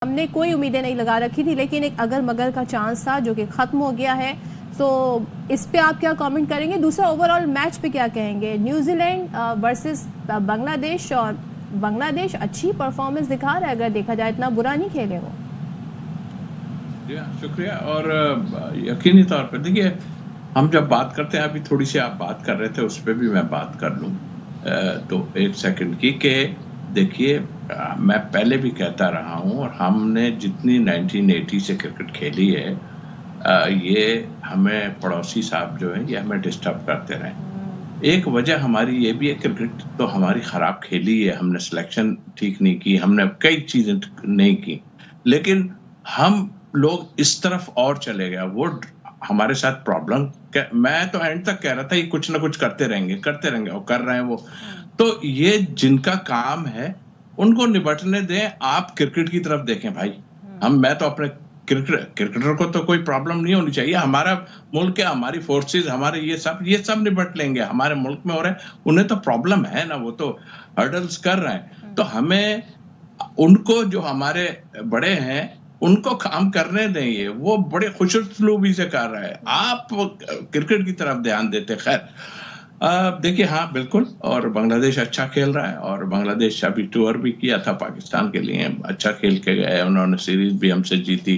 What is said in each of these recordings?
हमने कोई उम्मीदें नहीं लगा रखी थी, लेकिन एक अगर मगर का चांस था जो कि खत्म हो गया है। तो इस पे आप क्या कमेंट करेंगे? दूसरा ओवरऑल मैच पे क्या कहेंगे? न्यूजीलैंड वर्सेस बांग्लादेश, और बांग्लादेश अच्छी परफॉर्मेंस दिखा रहा है अगर देखा जाए, इतना बुरा नहीं खेले वो। शुक्रिया। और यकीनी तौर पर देखिए, हम जब बात करते हैं, अभी थोड़ी सी आप बात कर रहे थे उस पर भी मैं बात कर लूं तो एक सेकंड की कि देखिए, मैं पहले भी कहता रहा हूं और हमने जितनी 1980 से क्रिकेट खेली है, ये हमें पड़ोसी साहब जो है ये हमें डिस्टर्ब करते रहे। एक वजह हमारी ये भी है, क्रिकेट तो हमारी खराब खेली है, हमने सिलेक्शन ठीक नहीं की, हमने कई चीजें नहीं की, लेकिन हम लोग इस तरफ और चले गए, वो हमारे साथ प्रॉब्लम। मैं तो एंड तक कह रहा था ये कुछ ना कुछ करते रहेंगे और कर रहे हैं वो। तो ये जिनका काम है उनको निपटने दें, आप क्रिकेट की तरफ देखें भाई। मैं तो अपने क्रिकेटर को तो कोई प्रॉब्लम नहीं होनी चाहिए, हमारा मुल्क है, हमारी फोर्सेस, हमारे ये सब निपट लेंगे, हमारे मुल्क में हो रहे हैं, उन्हें तो प्रॉब्लम है ना, वो तो हर्डल्स कर रहे हैं। तो हमें उनको, जो हमारे बड़े हैं, उनको काम करने देंगे, वो बड़े खुशउस्लूबी से कर रहा है, आप क्रिकेट की तरफ ध्यान देते। खैर देखिए, हाँ बिल्कुल, और बांग्लादेश अच्छा खेल रहा है, और बांग्लादेश अभी टूर भी किया था पाकिस्तान के लिए, अच्छा खेल के गए, उन्होंने सीरीज भी हमसे जीती।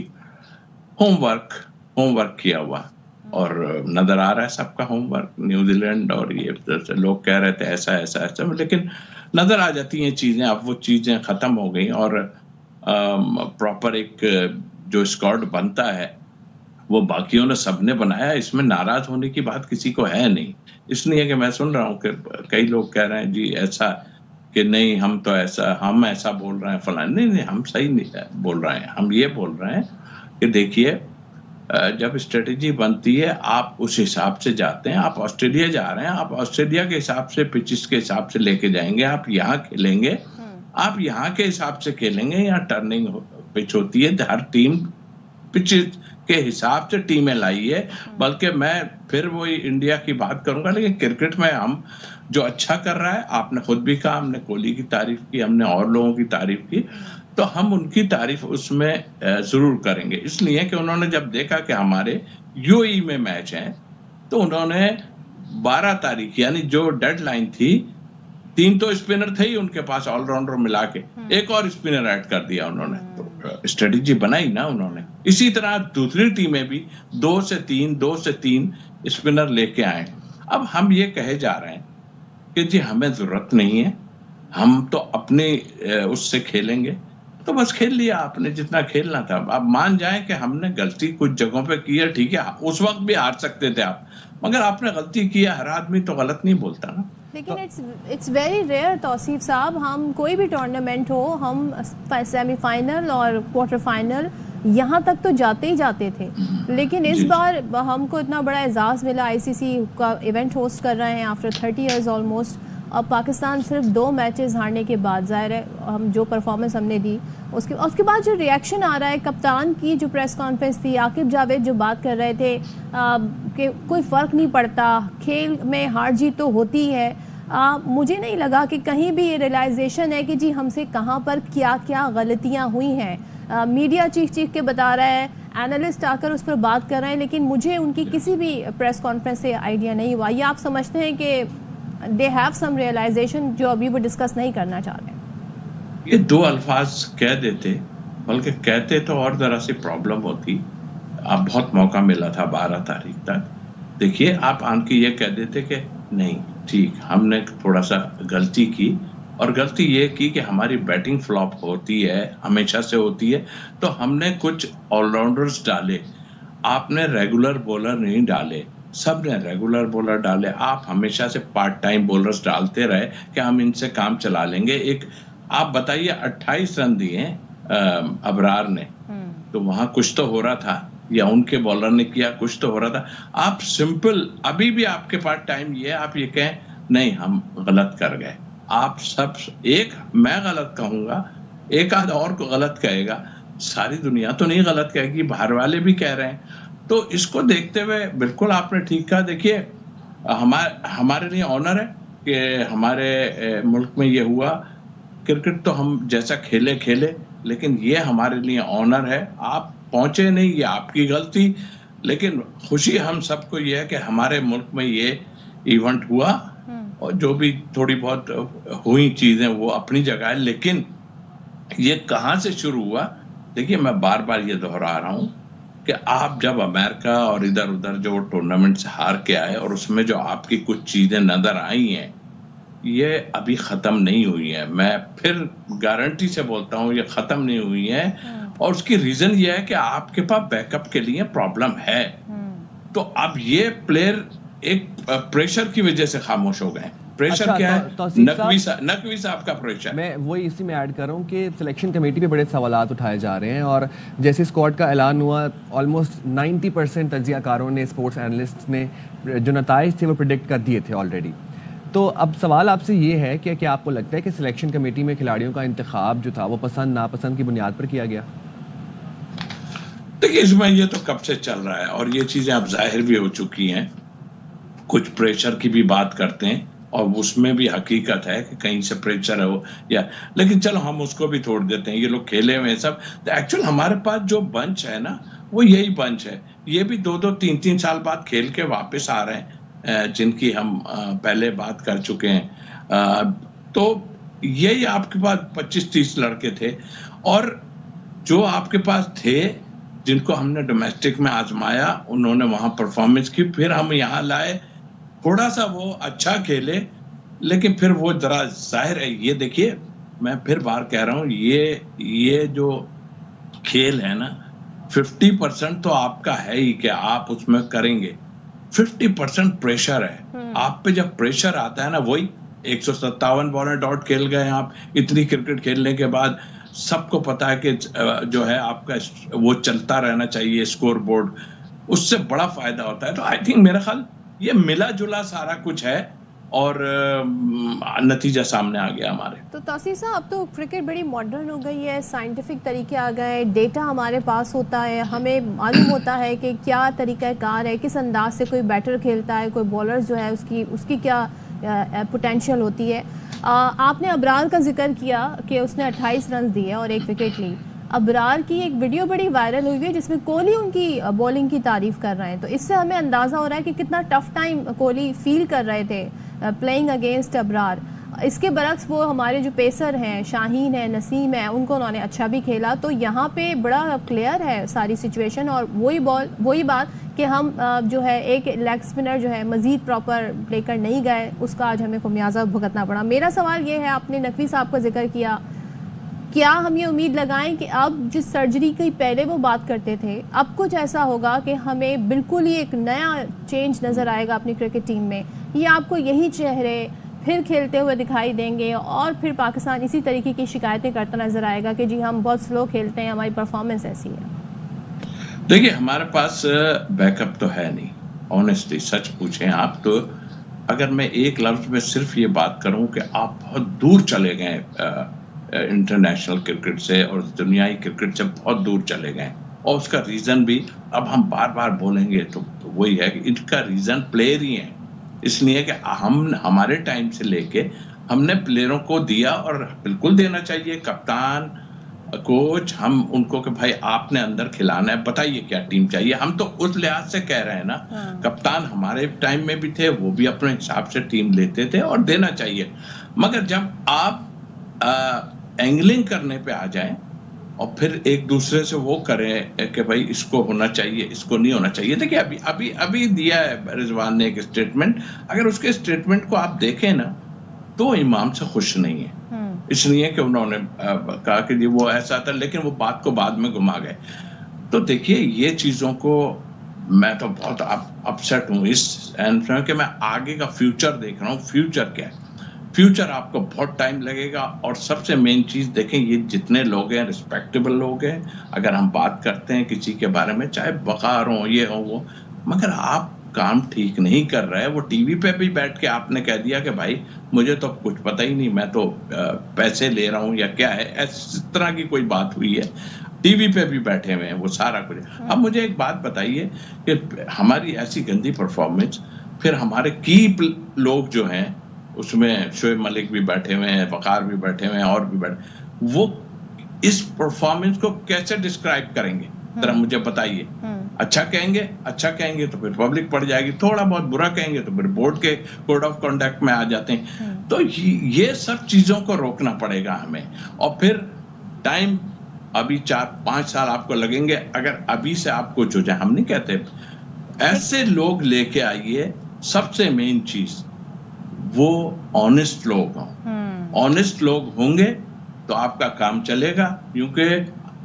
होमवर्क किया हुआ, और नजर आ रहा है सबका होमवर्क। न्यूजीलैंड और ये लोग कह रहे थे ऐसा ऐसा ऐसा, लेकिन नजर आ जाती हैं चीजें, अब वो चीजें खत्म हो गई, और प्रॉपर एक जो स्क्वाड बनता है वो बाकियों ने सबने बनाया, इसमें नाराज होने की बात किसी को है नहीं। इसलिए कि मैं सुन रहा हूँ कि कई लोग कह रहे हैं जी ऐसा, कि नहीं हम तो ऐसा, हम ऐसा बोल रहे हैं फलाना। नहीं, हम सही नहीं बोल रहे हैं, हम ये बोल रहे हैं कि देखिए, जब स्ट्रेटेजी बनती है आप उस हिसाब से जाते हैं। आप ऑस्ट्रेलिया जा रहे हैं, आप ऑस्ट्रेलिया के हिसाब से, पिचेस के हिसाब से लेके जाएंगे, आप यहाँ खेलेंगे, आप यहाँ के हिसाब से खेलेंगे। यहाँ टर्निंग पिच होती है, हर टीम पिच के हिसाब से टीमें लाई है। बल्कि मैं फिर वही इंडिया की बात करूंगा, लेकिन क्रिकेट में हम जो अच्छा कर रहा है, आपने खुद भी कहा, हमने कोहली की तारीफ की, हमने और लोगों की तारीफ की, तो हम उनकी तारीफ उसमें जरूर करेंगे। इसलिए कि उन्होंने जब देखा कि हमारे यूएई में मैच है, तो उन्होंने 12 तारीख यानी जो डेडलाइन थी, 3 तो स्पिनर थे ही उनके पास ऑलराउंडर मिला के, एक और स्पिनर ऐड कर दिया उन्होंने। तो स्ट्रेटेजी बनाई ना उन्होंने। इसी तरह दूसरी टीमें भी 2 से 3 स्पिनर लेके आए। अब हम ये कहे जा रहे हैं कि जी हमें जरूरत नहीं है, हम तो अपने उससे खेलेंगे। तो बस खेल लिया आपने जितना खेलना था। अब मान जाए कि हमने गलती कुछ जगहों पे की है, ठीक है, उस वक्त भी हार सकते थे आप, मगर आपने गलती की है, हर आदमी तो गलत नहीं बोलता ना। लेकिन इट्स वेरी रेयर तौसीफ साहब, हम कोई भी टूर्नामेंट हो, हम सेमीफाइनल और क्वार्टर फाइनल यहाँ तक तो जाते ही जाते थे, लेकिन इस बार हमको इतना बड़ा एजाज़ मिला, आईसीसी का इवेंट होस्ट कर रहे हैं आफ्टर 30 इयर्स ऑलमोस्ट। अब पाकिस्तान सिर्फ 2 मैचेस हारने के बाद, ज़ाहिर है हम जो परफॉर्मेंस हमने दी, उसके बाद जो रिएक्शन आ रहा है, कप्तान की जो प्रेस कॉन्फ्रेंस थी, आकिब जावेद जो बात कर रहे थे कि कोई फ़र्क नहीं पड़ता, खेल में हार जीत तो होती है। मुझे नहीं लगा कि कहीं भी ये रियलाइजेशन है कि जी हमसे कहाँ पर क्या क्या गलतियाँ हुई हैं। मीडिया चीख के बता रहा है, एनालिस्ट आकर उस पर बात कर रहे हैं, लेकिन मुझे उनकी किसी भी प्रेस कॉन्फ्रेंस से आइडिया नहीं हुआ। ये आप समझते हैं कि दे हैव सम रियलाइजेशन जो अभी वो डिस्कस नहीं करना चाह रहे हैं? ये 2 अल्फाज कह देते, बल्कि कहते तो और जरा सी प्रॉब्लम होती। अब बहुत मौका मिला था 12 तारीख तक। देखिए, आप आन के ये कह देते कि नहीं ठीक, हमने थोड़ा सा गलती की, और गलती ये की कि हमारी बैटिंग फ्लॉप होती है, हमेशा से होती है, तो हमने कुछ ऑलराउंडर्स डाले, आपने रेगुलर बॉलर नहीं डाले। सब ने रेगुलर बॉलर डाले, आप हमेशा से पार्ट टाइम बॉलर्स डालते रहे कि हम इनसे काम चला लेंगे। एक आप बताइए, 28 रन दिए अबरार ने, तो वहां कुछ तो हो रहा था, या उनके बॉलर ने किया, कुछ तो हो रहा था। आप सिंपल, अभी भी आपके पास टाइम ये, आप ये कहें नहीं हम गलत कर गए, आप सब, एक मैं गलत कहूंगा, एक आध और को गलत कहेगा, सारी दुनिया तो नहीं गलत कहेगी, बाहर वाले भी कह रहे हैं। तो इसको देखते हुए बिल्कुल आपने ठीक कहा। देखिए, हमारे लिए ऑनर है कि हमारे मुल्क में ये हुआ। क्रिकेट तो हम जैसा खेले, लेकिन ये हमारे लिए ऑनर है। आप पहुंचे नहीं, ये आपकी गलती, लेकिन खुशी हम सबको ये है कि हमारे मुल्क में ये इवेंट हुआ, और जो भी थोड़ी बहुत हुई चीजें वो अपनी जगह है। लेकिन ये कहाँ से शुरू हुआ? देखिए, मैं बार बार ये दोहरा रहा हूँ कि आप जब अमेरिका और इधर उधर जो टूर्नामेंट से हार के आए और उसमें जो आपकी कुछ चीजें नजर आई हैं, ये अभी खत्म नहीं हुई है। मैं फिर गारंटी से बोलता हूँ ये खत्म नहीं हुई है, और उसकी रीजन ये है कि आपके पास बैकअप के लिए प्रॉब्लम है। तो अब ये प्लेयर एक प्रेशर की वजह से खामोश हो गए। प्रेशर अच्छा, क्या है? तौसीफ नकवी साहब का प्रेशर। मैं वही इसी में ऐड कर रहा हूँ कि सिलेक्शन कमेटी पे बड़े सवालात उठाए जा रहे हैं, और जैसे स्क्वाड का ऐलान हुआ ऑलमोस्ट 90% तज्जियाकारों ने, स्पोर्ट्स एनालिस्ट ने जो नताइज थे वो प्रिडिक्ट कर दिए थे ऑलरेडी। तो अब सवाल आपसे ये है कि क्या आपको लगता है कि सिलेक्शन कमेटी में खिलाड़ियों का इंतखाब जो था वो पसंद नापसंद की बुनियाद पर किया गया? देखिए, इसमें ये तो कब से चल रहा है और ये चीजें अब जाहिर भी हो चुकी हैं। कुछ प्रेशर की भी बात करते हैं और उसमें भी हकीकत है कि कहीं से प्रेशर हो या, लेकिन चलो हम उसको भी छोड़ देते हैं। ये लोग खेले हुए हैं सब। तो एक्चुअल हमारे पास जो बंच है ना, वो यही बंच है। ये भी 2-2, 3-3 साल बाद खेल के वापस आ रहे हैं, जिनकी हम पहले बात कर चुके हैं। तो यही आपके पास 25-30 लड़के थे, और जो आपके पास थे जिनको हमने डोमेस्टिक में आजमाया, उन्होंने वहां परफॉर्मेंस की, फिर हम यहाँ लाए, थोड़ा सा वो अच्छा खेले, लेकिन फिर वो जरा जाहिर है। ये देखिए, मैं फिर बार कह रहा हूँ, ये जो खेल है ना, 50% तो आपका है ही कि आप उसमें करेंगे, 50% प्रेशर है। आप पे जब प्रेशर आता है ना, वही 157 बॉलें डॉट खेल गए आप, इतनी क्रिकेट खेलने के बाद सबको पता है कि जो है आपका वो चलता रहना चाहिए स्कोर बोर्ड, उससे बड़ा फायदा होता है। तो आई थिंक मेरा ख्याल ये मिला जुला सारा कुछ है, और नतीजा सामने आ गया हमारे। तो तौसीफ साहब, अब तो क्रिकेट बड़ी मॉडर्न हो गई है, साइंटिफिक तरीके आ गए, डेटा हमारे पास होता है, हमें मालूम होता है कि क्या तरीक़ाकार है, किस अंदाज से कोई बैटर खेलता है, कोई बॉलर जो है उसकी क्या पोटेंशियल होती है। आपने अबरार का जिक्र किया कि उसने 28 रन दिए और 1 विकेट ली। अबरार की एक वीडियो बड़ी वायरल हुई है जिसमें कोहली उनकी बॉलिंग की तारीफ कर रहे हैं, तो इससे हमें अंदाज़ा हो रहा है कि कितना टफ टाइम कोहली फील कर रहे थे प्लेइंग अगेंस्ट अबरार। इसके बरक्स वो हमारे जो पेसर हैं, शाहीन है, नसीम है, उनको उन्होंने अच्छा भी खेला। तो यहाँ पे बड़ा क्लियर है सारी सिचुएशन, और वही बात कि हम जो है एक लेग स्पिनर जो है मज़ीद प्रॉपर प्ले कर नहीं गए, उसका आज हमें खुमियाजा भुगतना पड़ा। मेरा सवाल ये है, आपने नकवी साहब का जिक्र किया, क्या हम ये उम्मीद लगाएं कि अब जिस सर्जरी की पहले वो बात करते थे, अब कुछ ऐसा होगा कि हमें बिल्कुल ही एक नया चेंज नज़र आएगा अपनी क्रिकेट टीम में, या आपको यही चेहरे फिर खेलते हुए दिखाई देंगे और फिर पाकिस्तान इसी तरीके की शिकायतें करता नज़र आएगा कि जी हम बहुत स्लो खेलते हैं, हमारी परफॉर्मेंस ऐसी है? देखिए, हमारे पास बैकअप तो है नहीं, ऑनेस्टली सच पूछें आप तो। अगर मैं एक लफ्ज में सिर्फ ये बात करूं कि आप बहुत दूर चले गए इंटरनेशनल क्रिकेट से और दुनियाई क्रिकेट से बहुत दूर चले गए, और उसका रीजन भी अब हम बार बार बोलेंगे तो वही है कि इनका रीजन प्लेयर ही है। इसलिए कि हम हमारे टाइम से लेके हमने प्लेयरों को दिया, और बिल्कुल देना चाहिए, कप्तान, कोच, हम उनको कि भाई आपने अंदर खिलाना है, बताइए क्या टीम चाहिए। हम तो उस लिहाज से कह रहे हैं ना, कप्तान हमारे टाइम में भी थे, वो भी अपने हिसाब से टीम लेते थे और देना चाहिए। मगर जब आप एंगलिंग करने पे आ जाएं और फिर एक दूसरे से वो करें कि भाई इसको होना चाहिए, इसको नहीं होना चाहिए। देखिए, अभी दिया है रिजवान ने एक स्टेटमेंट, अगर उसके स्टेटमेंट को आप देखें ना, तो इमाम से खुश नहीं है, इसलिए कि उन्होंने कहा कि जी वो ऐसा था, लेकिन वो बात को बाद में घुमा गए। तो देखिए, ये चीजों को मैं तो बहुत अपसेट हूँ इस एंड कि मैं आगे का फ्यूचर देख रहा हूँ। फ्यूचर क्या है? फ्यूचर आपको बहुत टाइम लगेगा, और सबसे मेन चीज देखें, ये जितने लोग हैं रिस्पेक्टेबल लोग हैं। अगर हम बात करते हैं किसी के बारे में, चाहे बकार हो, ये हो वो, मगर आप काम ठीक नहीं कर रहे हैं। वो टीवी पे भी बैठ के आपने कह दिया कि भाई मुझे तो कुछ पता ही नहीं, मैं तो पैसे ले रहा हूँ या क्या है, इस तरह की कोई बात हुई है। टीवी पे भी बैठे हुए हैं वो सारा कुछ। अब मुझे एक बात बताइए कि हमारी ऐसी गंदी परफॉर्मेंस, फिर हमारे की लोग जो हैं, उसमें शोएब मलिक भी बैठे हुए हैं, वकार भी बैठे हुए हैं, और भी बैठे, वो इस परफॉर्मेंस को कैसे डिस्क्राइब करेंगे, जरा मुझे बताइए। अच्छा कहेंगे तो फिर पब्लिक पड़ जाएगी, थोड़ा बहुत बुरा कहेंगे तो फिर बोर्ड के कोड ऑफ कंडक्ट में आ जाते हैं। तो ये सब चीजों को रोकना पड़ेगा हमें। और फिर टाइम अभी 4-5 साल आपको लगेंगे, अगर अभी से आपको जो जाए, हम नहीं कहते, ऐसे लोग लेके आइए। सबसे मेन चीज वो ऑनेस्ट लोग हों। ऑनेस्ट लोग होंगे तो आपका काम चलेगा। क्योंकि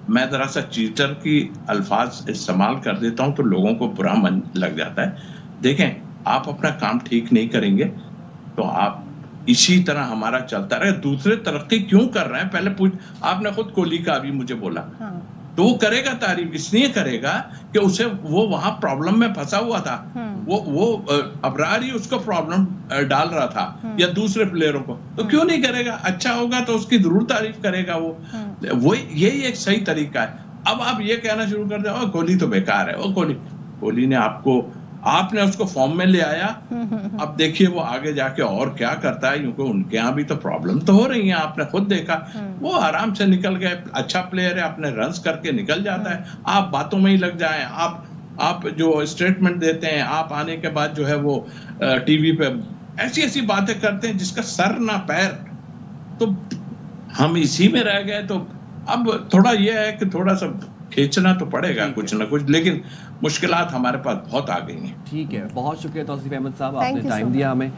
मैं जरा सा चीटर की अल्फाज इस्तेमाल कर देता हूं तो लोगों को बुरा मन लग जाता है। देखें, आप अपना काम ठीक नहीं करेंगे तो आप इसी तरह हमारा चलता रहे। दूसरे तरक्की क्यों कर रहे हैं, पहले पूछ। आपने खुद कोहली का अभी मुझे बोला, तो वो करेगा तारीफ, इसलिए करेगा कि उसे वो वहां प्रॉब्लम में फंसा हुआ था। वो अबरार ही उसको प्रॉब्लम डाल रहा था या दूसरे प्लेयरों को, तो क्यों नहीं करेगा? अच्छा होगा तो उसकी जरूर तारीफ करेगा वो यही एक सही तरीका है। अब आप ये कहना शुरू कर दे, ओ कोहली तो बेकार है, ओ कोहली ने आपने उसको फॉर्म में ले आया। अब देखिए वो आगे जाके और क्या करता है, क्योंकि उनके यहाँ भी तो प्रॉब्लम तो हो रही है, आपने खुद देखा। वो आराम से निकल गए, अच्छा प्लेयर है, अपने रन्स करके निकल जाता है। आप बातों में ही लग जाएं, आप जो स्टेटमेंट देते हैं, आप आने के बाद जो है वो टीवी पे ऐसी बातें करते हैं जिसका सर ना पैर। तो हम इसी में रह गए। तो अब थोड़ा ये है कि थोड़ा सा खींचना तो पड़ेगा कुछ ना कुछ, लेकिन मुश्किलात हमारे पास बहुत आ गई हैं। ठीक है, बहुत शुक्रिया तौसीफ अहमद साहब, Thank आपने you so टाइम दिया हमें।